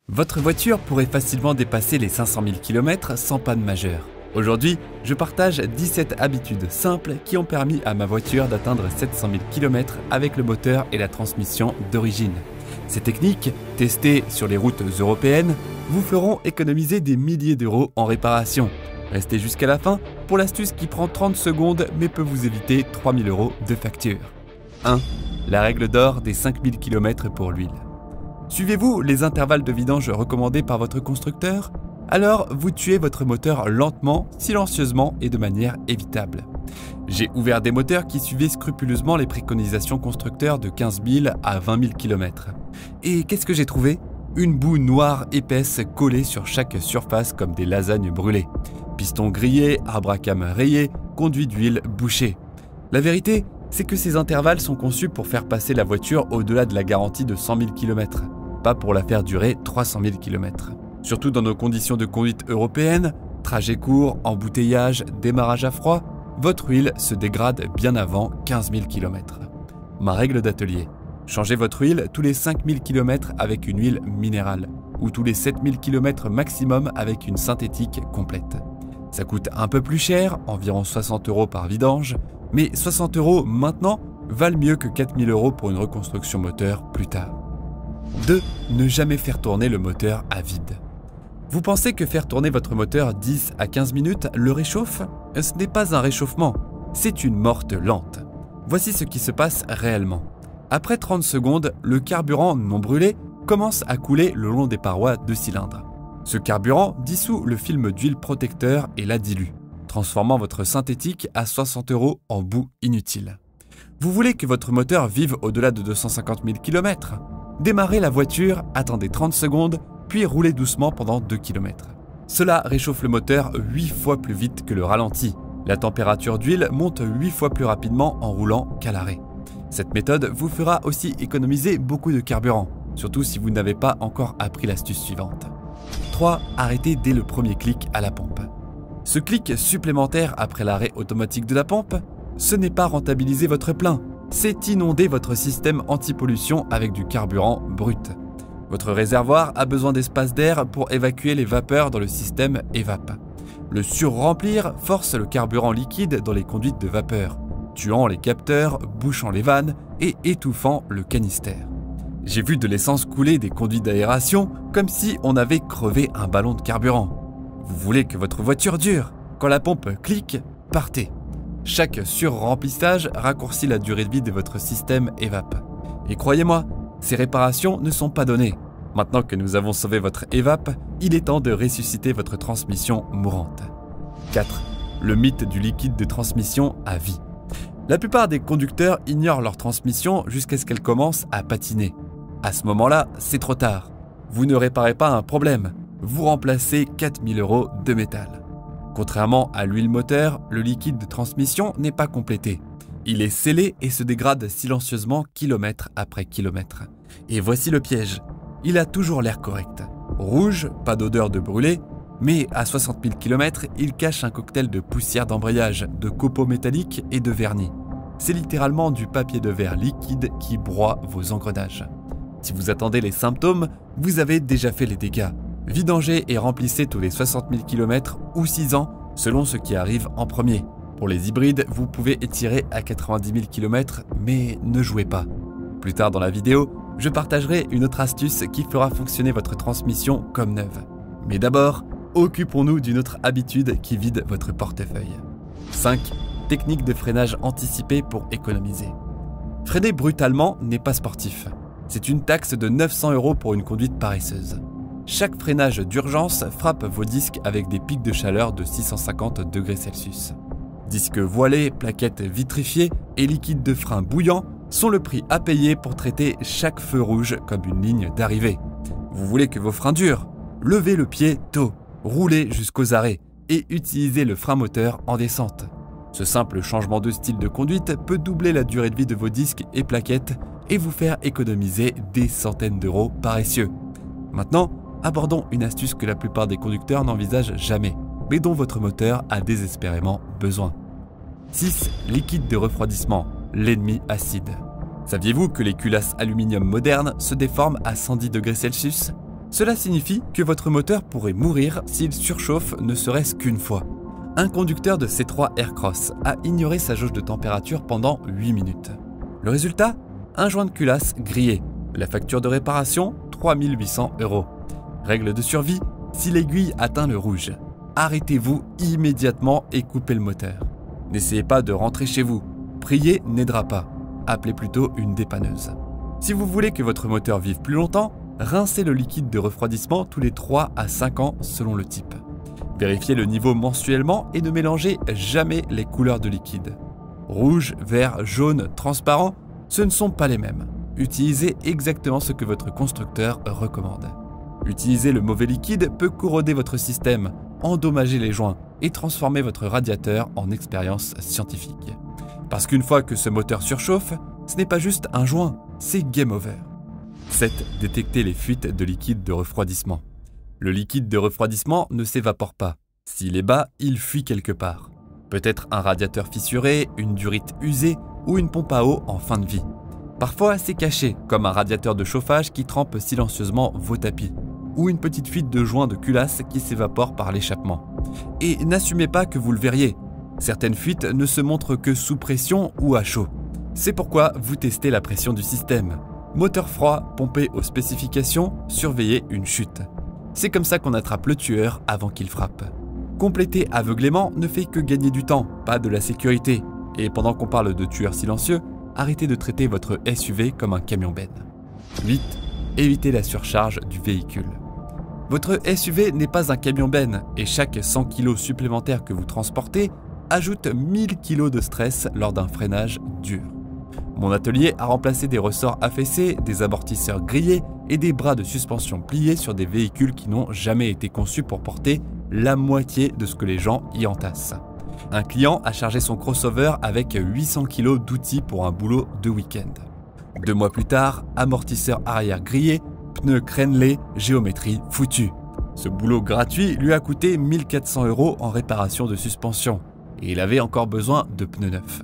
Votre voiture pourrait facilement dépasser les 500 000 km sans panne majeure. Aujourd'hui, je partage 17 habitudes simples qui ont permis à ma voiture d'atteindre 700 000 km avec le moteur et la transmission d'origine. Ces techniques, testées sur les routes européennes, vous feront économiser des milliers d'euros en réparation. Restez jusqu'à la fin pour l'astuce qui prend 30 secondes mais peut vous éviter 3 000 euros de facture. 1. La règle d'or des 5 000 km pour l'huile. Suivez-vous les intervalles de vidange recommandés par votre constructeur? Alors, vous tuez votre moteur lentement, silencieusement et de manière évitable. J'ai ouvert des moteurs qui suivaient scrupuleusement les préconisations constructeurs de 15 000 à 20 000 km. Et qu'est-ce que j'ai trouvé? Une boue noire épaisse collée sur chaque surface comme des lasagnes brûlées. Pistons grillés, arbre à cames rayés, conduits d'huile bouchés. La vérité, c'est que ces intervalles sont conçus pour faire passer la voiture au-delà de la garantie de 100 000 km, pas pour la faire durer 300 000 km. Surtout dans nos conditions de conduite européennes, trajet court, embouteillage, démarrage à froid, votre huile se dégrade bien avant 15 000 km. Ma règle d'atelier: changez votre huile tous les 5 000 km avec une huile minérale, ou tous les 7 000 km maximum avec une synthétique complète. Ça coûte un peu plus cher, environ 60 euros par vidange, mais 60 euros maintenant valent mieux que 4 000 euros pour une reconstruction moteur plus tard. 2. Ne jamais faire tourner le moteur à vide. Vous pensez que faire tourner votre moteur 10 à 15 minutes le réchauffe? Ce n'est pas un réchauffement, c'est une morte lente. Voici ce qui se passe réellement. Après 30 secondes, le carburant non brûlé commence à couler le long des parois de cylindre. Ce carburant dissout le film d'huile protecteur et la dilue, transformant votre synthétique à 60 euros en boue inutile. Vous voulez que votre moteur vive au-delà de 250 000 km? Démarrez la voiture, attendez 30 secondes, puis roulez doucement pendant 2 km. Cela réchauffe le moteur 8 fois plus vite que le ralenti. La température d'huile monte 8 fois plus rapidement en roulant qu'à l'arrêt. Cette méthode vous fera aussi économiser beaucoup de carburant, surtout si vous n'avez pas encore appris l'astuce suivante. 3. Arrêtez dès le premier clic à la pompe. Ce clic supplémentaire après l'arrêt automatique de la pompe, ce n'est pas rentabiliser votre plein, c'est inonder votre système anti-pollution avec du carburant brut. Votre réservoir a besoin d'espace d'air pour évacuer les vapeurs dans le système EVAP. Le surremplir force le carburant liquide dans les conduites de vapeur, tuant les capteurs, bouchant les vannes et étouffant le canister. J'ai vu de l'essence couler des conduits d'aération comme si on avait crevé un ballon de carburant. Vous voulez que votre voiture dure? Quand la pompe clique, partez. Chaque surremplissage raccourcit la durée de vie de votre système EVAP. Et croyez-moi, ces réparations ne sont pas données. Maintenant que nous avons sauvé votre EVAP, il est temps de ressusciter votre transmission mourante. 4. Le mythe du liquide de transmission à vie. La plupart des conducteurs ignorent leur transmission jusqu'à ce qu'elle commence à patiner. À ce moment-là, c'est trop tard. Vous ne réparez pas un problème, vous remplacez 4 000 euros de métal. Contrairement à l'huile moteur, le liquide de transmission n'est pas complété. Il est scellé et se dégrade silencieusement kilomètre après kilomètre. Et voici le piège. Il a toujours l'air correct. Rouge, pas d'odeur de brûlé, mais à 60 000 km, il cache un cocktail de poussière d'embrayage, de copeaux métalliques et de vernis. C'est littéralement du papier de verre liquide qui broie vos engrenages. Si vous attendez les symptômes, vous avez déjà fait les dégâts. Vidangez et remplissez tous les 60 000 km ou 6 ans, selon ce qui arrive en premier. Pour les hybrides, vous pouvez étirer à 90 000 km, mais ne jouez pas. Plus tard dans la vidéo, je partagerai une autre astuce qui fera fonctionner votre transmission comme neuve. Mais d'abord, occupons-nous d'une autre habitude qui vide votre portefeuille. 5. Technique de freinage anticipé pour économiser. Freiner brutalement n'est pas sportif. C'est une taxe de 900 euros pour une conduite paresseuse. Chaque freinage d'urgence frappe vos disques avec des pics de chaleur de 650 degrés Celsius. Disques voilés, plaquettes vitrifiées et liquide de frein bouillant sont le prix à payer pour traiter chaque feu rouge comme une ligne d'arrivée. Vous voulez que vos freins durent? Levez le pied tôt, roulez jusqu'aux arrêts et utilisez le frein moteur en descente. Ce simple changement de style de conduite peut doubler la durée de vie de vos disques et plaquettes et vous faire économiser des centaines d'euros paresseux. Maintenant, abordons une astuce que la plupart des conducteurs n'envisagent jamais, mais dont votre moteur a désespérément besoin. 6. Liquide de refroidissement, l'ennemi acide. Saviez-vous que les culasses aluminium modernes se déforment à 110 degrés Celsius? Cela signifie que votre moteur pourrait mourir s'il surchauffe ne serait-ce qu'une fois. Un conducteur de C3 Aircross a ignoré sa jauge de température pendant 8 minutes. Le résultat? Un joint de culasse grillé. La facture de réparation? 3800 €. Règle de survie, si l'aiguille atteint le rouge, arrêtez-vous immédiatement et coupez le moteur. N'essayez pas de rentrer chez vous. Prier n'aidera pas. Appelez plutôt une dépanneuse. Si vous voulez que votre moteur vive plus longtemps, rincez le liquide de refroidissement tous les 3 à 5 ans selon le type. Vérifiez le niveau mensuellement et ne mélangez jamais les couleurs de liquide. Rouge, vert, jaune, transparent, ce ne sont pas les mêmes. Utilisez exactement ce que votre constructeur recommande. Utiliser le mauvais liquide peut corroder votre système, endommager les joints et transformer votre radiateur en expérience scientifique. Parce qu'une fois que ce moteur surchauffe, ce n'est pas juste un joint, c'est game over. 7. Détecter les fuites de liquide de refroidissement. Le liquide de refroidissement ne s'évapore pas. S'il est bas, il fuit quelque part. Peut-être un radiateur fissuré, une durite usée ou une pompe à eau en fin de vie. Parfois assez caché, comme un radiateur de chauffage qui trempe silencieusement vos tapis, ou une petite fuite de joint de culasse qui s'évapore par l'échappement. Et n'assumez pas que vous le verriez. Certaines fuites ne se montrent que sous pression ou à chaud. C'est pourquoi vous testez la pression du système. Moteur froid, pompé aux spécifications, surveillez une chute. C'est comme ça qu'on attrape le tueur avant qu'il frappe. Compléter aveuglément ne fait que gagner du temps, pas de la sécurité. Et pendant qu'on parle de tueurs silencieux, arrêtez de traiter votre SUV comme un camion-benne. 8. Évitez la surcharge du véhicule. Votre SUV n'est pas un camion-benne et chaque 100 kg supplémentaires que vous transportez ajoute 1000 kg de stress lors d'un freinage dur. Mon atelier a remplacé des ressorts affaissés, des amortisseurs grillés et des bras de suspension pliés sur des véhicules qui n'ont jamais été conçus pour porter la moitié de ce que les gens y entassent. Un client a chargé son crossover avec 800 kg d'outils pour un boulot de week-end. 2 mois plus tard, amortisseur arrière grillé, pneus crénelés, géométrie foutue. Ce boulot gratuit lui a coûté 1400 € en réparation de suspension et il avait encore besoin de pneus neufs.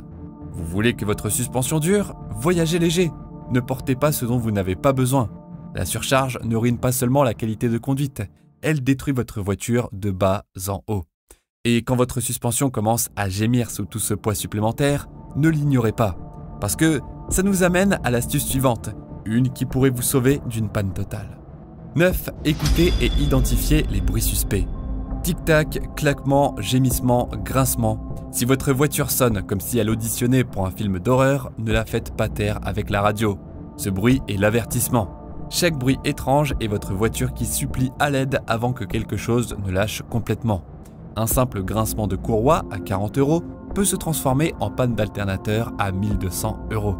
Vous voulez que votre suspension dure? Voyagez léger. Ne portez pas ce dont vous n'avez pas besoin. La surcharge ne ruine pas seulement la qualité de conduite, elle détruit votre voiture de bas en haut. Et quand votre suspension commence à gémir sous tout ce poids supplémentaire, ne l'ignorez pas. Parce que ça nous amène à l'astuce suivante, une qui pourrait vous sauver d'une panne totale. 9. Écoutez et identifiez les bruits suspects. Tic-tac, claquement, gémissement, grincement. Si votre voiture sonne comme si elle auditionnait pour un film d'horreur, ne la faites pas taire avec la radio. Ce bruit est l'avertissement. Chaque bruit étrange est votre voiture qui supplie à l'aide avant que quelque chose ne lâche complètement. Un simple grincement de courroie à 40 € peut se transformer en panne d'alternateur à 1200 €.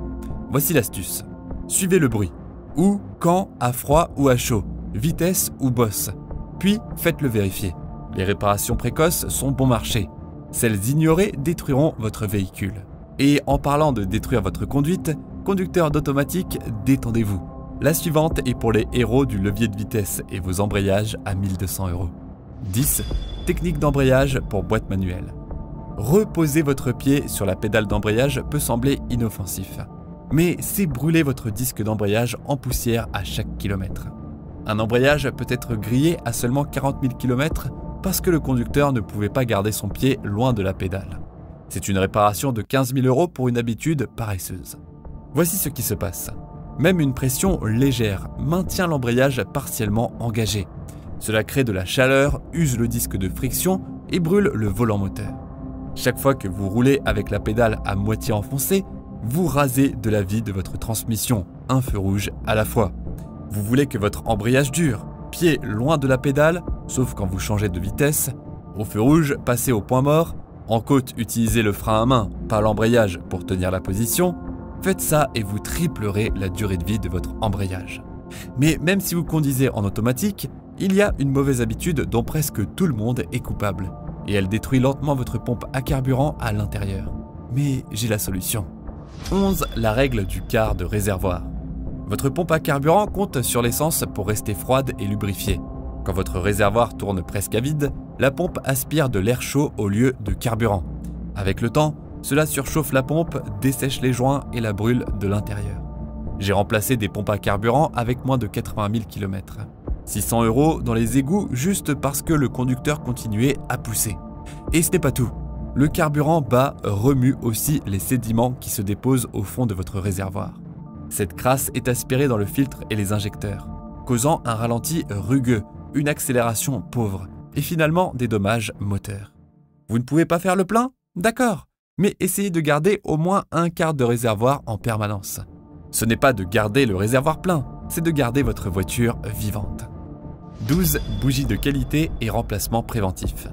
Voici l'astuce. Suivez le bruit. Où, quand, à froid ou à chaud, vitesse ou bosse. Puis faites-le vérifier. Les réparations précoces sont bon marché. Celles ignorées détruiront votre véhicule. Et en parlant de détruire votre conduite, conducteur d'automatique, détendez-vous. La suivante est pour les héros du levier de vitesse et vos embrayages à 1200 €. 10. Technique d'embrayage pour boîte manuelle. Reposer votre pied sur la pédale d'embrayage peut sembler inoffensif. Mais c'est brûler votre disque d'embrayage en poussière à chaque kilomètre. Un embrayage peut être grillé à seulement 40 000 km parce que le conducteur ne pouvait pas garder son pied loin de la pédale. C'est une réparation de 15 000 € pour une habitude paresseuse. Voici ce qui se passe. Même une pression légère maintient l'embrayage partiellement engagé. Cela crée de la chaleur, use le disque de friction et brûle le volant moteur. Chaque fois que vous roulez avec la pédale à moitié enfoncée, vous rasez de la vie de votre transmission, un feu rouge à la fois. Vous voulez que votre embrayage dure, pied loin de la pédale, sauf quand vous changez de vitesse. Au feu rouge, passez au point mort. En côte, utilisez le frein à main, pas l'embrayage pour tenir la position. Faites ça et vous triplerez la durée de vie de votre embrayage. Mais même si vous conduisez en automatique, il y a une mauvaise habitude dont presque tout le monde est coupable. Et elle détruit lentement votre pompe à carburant à l'intérieur. Mais j'ai la solution. 11. La règle du quart de réservoir. Votre pompe à carburant compte sur l'essence pour rester froide et lubrifiée. Quand votre réservoir tourne presque à vide, la pompe aspire de l'air chaud au lieu de carburant. Avec le temps, cela surchauffe la pompe, dessèche les joints et la brûle de l'intérieur. J'ai remplacé des pompes à carburant avec moins de 80 000 km. 600 € dans les égouts juste parce que le conducteur continuait à pousser. Et ce n'est pas tout. Le carburant bas remue aussi les sédiments qui se déposent au fond de votre réservoir. Cette crasse est aspirée dans le filtre et les injecteurs, causant un ralenti rugueux, une accélération pauvre et finalement des dommages moteurs. Vous ne pouvez pas faire le plein? D'accord, mais essayez de garder au moins un quart de réservoir en permanence. Ce n'est pas de garder le réservoir plein, c'est de garder votre voiture vivante. 12 bougies de qualité et remplacement préventif.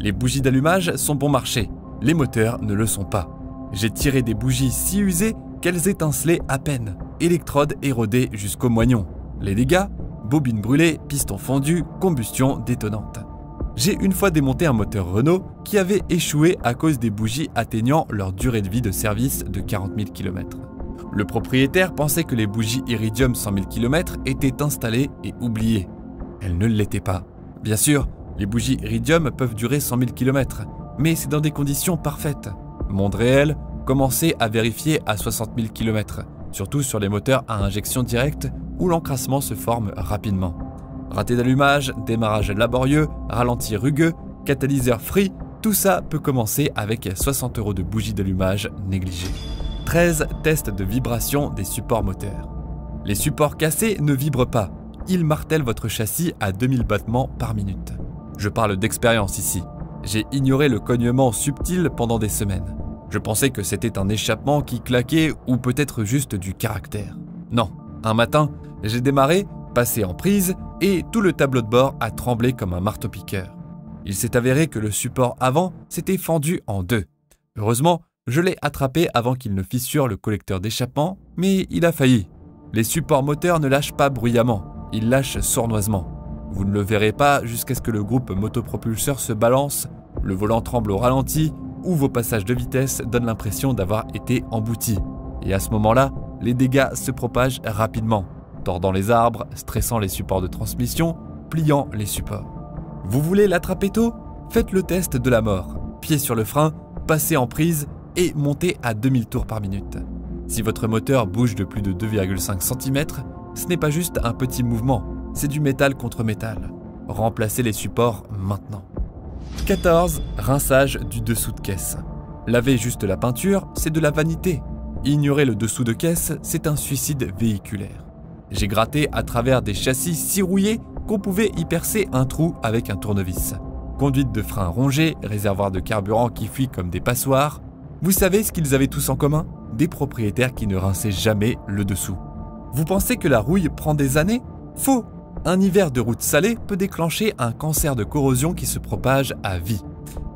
Les bougies d'allumage sont bon marché, les moteurs ne le sont pas. J'ai tiré des bougies si usées qu'elles étincelaient à peine, électrodes érodées jusqu'au moignon. Les dégâts? Bobines brûlées, pistons fondus, combustion détonante. J'ai une fois démonté un moteur Renault qui avait échoué à cause des bougies atteignant leur durée de vie de service de 40 000 km. Le propriétaire pensait que les bougies Iridium 100 000 km étaient installées et oubliées. Elles ne l'étaient pas. Bien sûr, les bougies Iridium peuvent durer 100 000 km, mais c'est dans des conditions parfaites. Monde réel, commencez à vérifier à 60 000 km, surtout sur les moteurs à injection directe où l'encrassement se forme rapidement. Raté d'allumage, démarrage laborieux, ralenti rugueux, catalyseur free, tout ça peut commencer avec 60 € de bougies d'allumage négligées. 13 tests de vibration des supports moteurs. Les supports cassés ne vibrent pas, ils martèlent votre châssis à 2000 battements par minute. Je parle d'expérience ici. J'ai ignoré le cognement subtil pendant des semaines. Je pensais que c'était un échappement qui claquait ou peut-être juste du caractère. Non, un matin, j'ai démarré, passé en prise et tout le tableau de bord a tremblé comme un marteau-piqueur. Il s'est avéré que le support avant s'était fendu en deux. Heureusement, je l'ai attrapé avant qu'il ne fissure le collecteur d'échappement, mais il a failli. Les supports moteurs ne lâchent pas bruyamment, ils lâchent sournoisement. Vous ne le verrez pas jusqu'à ce que le groupe motopropulseur se balance, le volant tremble au ralenti ou vos passages de vitesse donnent l'impression d'avoir été emboutis. Et à ce moment-là, les dégâts se propagent rapidement, tordant les arbres, stressant les supports de transmission, pliant les supports. Vous voulez l'attraper tôt? Faites le test de la mort. Pied sur le frein, passez en prise et montez à 2000 tours par minute. Si votre moteur bouge de plus de 2,5 cm, ce n'est pas juste un petit mouvement, c'est du métal contre métal. Remplacez les supports maintenant. 14. Rinçage du dessous de caisse. Laver juste la peinture, c'est de la vanité. Ignorer le dessous de caisse, c'est un suicide véhiculaire. J'ai gratté à travers des châssis si rouillés qu'on pouvait y percer un trou avec un tournevis. Conduite de frein rongée, réservoir de carburant qui fuit comme des passoires. Vous savez ce qu'ils avaient tous en commun? Des propriétaires qui ne rinçaient jamais le dessous. Vous pensez que la rouille prend des années? Faux! Un hiver de route salée peut déclencher un cancer de corrosion qui se propage à vie.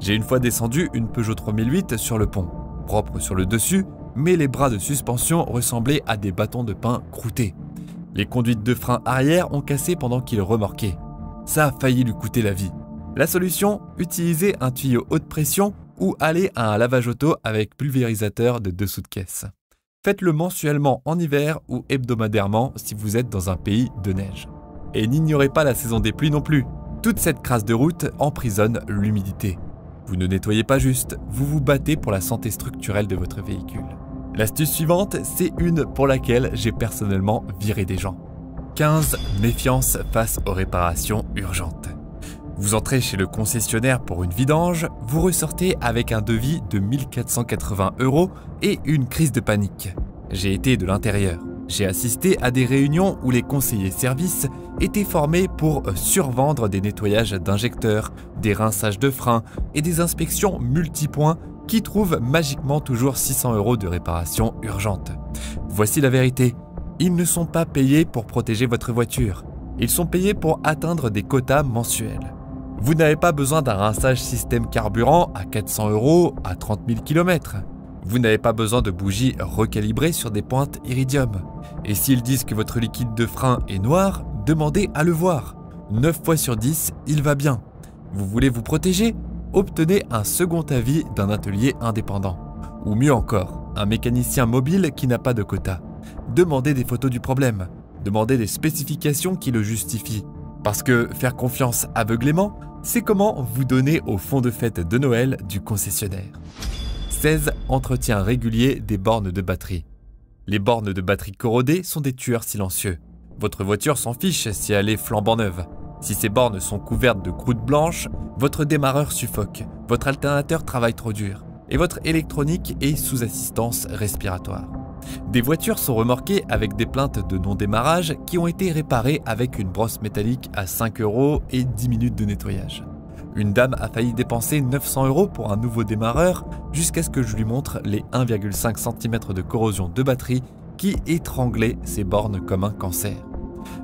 J'ai une fois descendu une Peugeot 3008 sur le pont, propre sur le dessus, mais les bras de suspension ressemblaient à des bâtons de pain croûtés. Les conduites de frein arrière ont cassé pendant qu'il remorquait. Ça a failli lui coûter la vie. La solution, utiliser un tuyau haute pression ou aller à un lavage auto avec pulvérisateur de dessous de caisse. Faites-le mensuellement en hiver ou hebdomadairement si vous êtes dans un pays de neige. Et n'ignorez pas la saison des pluies non plus. Toute cette crasse de route emprisonne l'humidité. Vous ne nettoyez pas juste, vous vous battez pour la santé structurelle de votre véhicule. L'astuce suivante, c'est une pour laquelle j'ai personnellement viré des gens. 15. Méfiance face aux réparations urgentes. Vous entrez chez le concessionnaire pour une vidange, vous ressortez avec un devis de 1480 € et une crise de panique. J'ai été de l'intérieur. J'ai assisté à des réunions où les conseillers services étaient formés pour survendre des nettoyages d'injecteurs, des rinçages de freins et des inspections multipoints qui trouvent magiquement toujours 600 € de réparation urgente. Voici la vérité, ils ne sont pas payés pour protéger votre voiture, ils sont payés pour atteindre des quotas mensuels. Vous n'avez pas besoin d'un rinçage système carburant à 400 € à 30 000 km. Vous n'avez pas besoin de bougies recalibrées sur des pointes Iridium. Et s'ils disent que votre liquide de frein est noir, demandez à le voir. 9 fois sur 10, il va bien. Vous voulez vous protéger? Obtenez un second avis d'un atelier indépendant. Ou mieux encore, un mécanicien mobile qui n'a pas de quota. Demandez des photos du problème. Demandez des spécifications qui le justifient. Parce que faire confiance aveuglément, c'est comment vous donner au fond de fête de Noël du concessionnaire. 16. Entretien régulier des bornes de batterie. Les bornes de batterie corrodées sont des tueurs silencieux. Votre voiture s'en fiche si elle est flambant neuve. Si ces bornes sont couvertes de croûte blanche, votre démarreur suffoque, votre alternateur travaille trop dur et votre électronique est sous assistance respiratoire. Des voitures sont remorquées avec des plaintes de non-démarrage qui ont été réparées avec une brosse métallique à 5 € et 10 minutes de nettoyage. Une dame a failli dépenser 900 € pour un nouveau démarreur jusqu'à ce que je lui montre les 1,5 cm de corrosion de batterie qui étranglait ses bornes comme un cancer.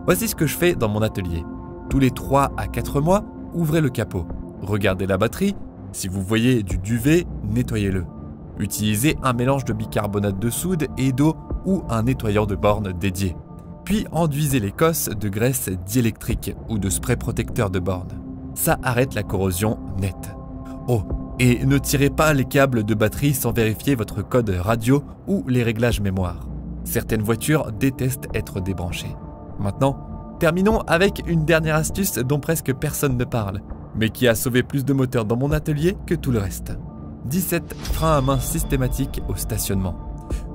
Voici ce que je fais dans mon atelier. Tous les 3 à 4 mois, ouvrez le capot, regardez la batterie, si vous voyez du duvet, nettoyez-le. Utilisez un mélange de bicarbonate de soude et d'eau ou un nettoyant de borne dédié. Puis enduisez les cosses de graisse diélectrique ou de spray protecteur de borne. Ça arrête la corrosion nette. Oh, et ne tirez pas les câbles de batterie sans vérifier votre code radio ou les réglages mémoire. Certaines voitures détestent être débranchées. Maintenant, terminons avec une dernière astuce dont presque personne ne parle, mais qui a sauvé plus de moteurs dans mon atelier que tout le reste. 17 freins à main systématiques au stationnement.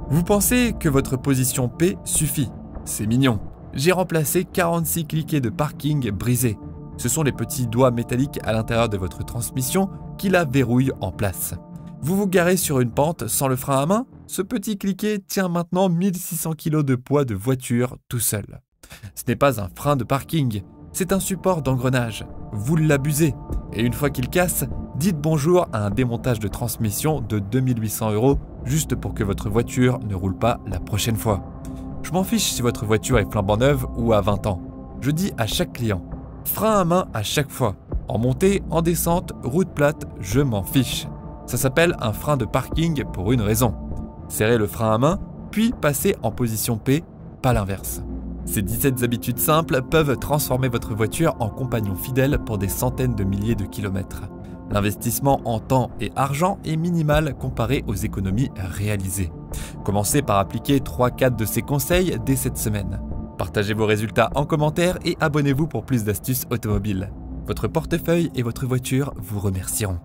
Vous pensez que votre position P suffit? C'est mignon. J'ai remplacé 46 cliquets de parking brisés. Ce sont les petits doigts métalliques à l'intérieur de votre transmission qui la verrouillent en place. Vous vous garez sur une pente sans le frein à main? Ce petit cliquet tient maintenant 1600 kg de poids de voiture tout seul. Ce n'est pas un frein de parking, c'est un support d'engrenage. Vous l'abusez, et une fois qu'il casse, dites bonjour à un démontage de transmission de 2800 € juste pour que votre voiture ne roule pas la prochaine fois. Je m'en fiche si votre voiture est flambant neuve ou à 20 ans. Je dis à chaque client, frein à main à chaque fois. En montée, en descente, route plate, je m'en fiche. Ça s'appelle un frein de parking pour une raison. Serrez le frein à main, puis passez en position P, pas l'inverse. Ces 17 habitudes simples peuvent transformer votre voiture en compagnon fidèle pour des centaines de milliers de kilomètres. L'investissement en temps et argent est minimal comparé aux économies réalisées. Commencez par appliquer 3-4 de ces conseils dès cette semaine. Partagez vos résultats en commentaire et abonnez-vous pour plus d'astuces automobiles. Votre portefeuille et votre voiture vous remercieront.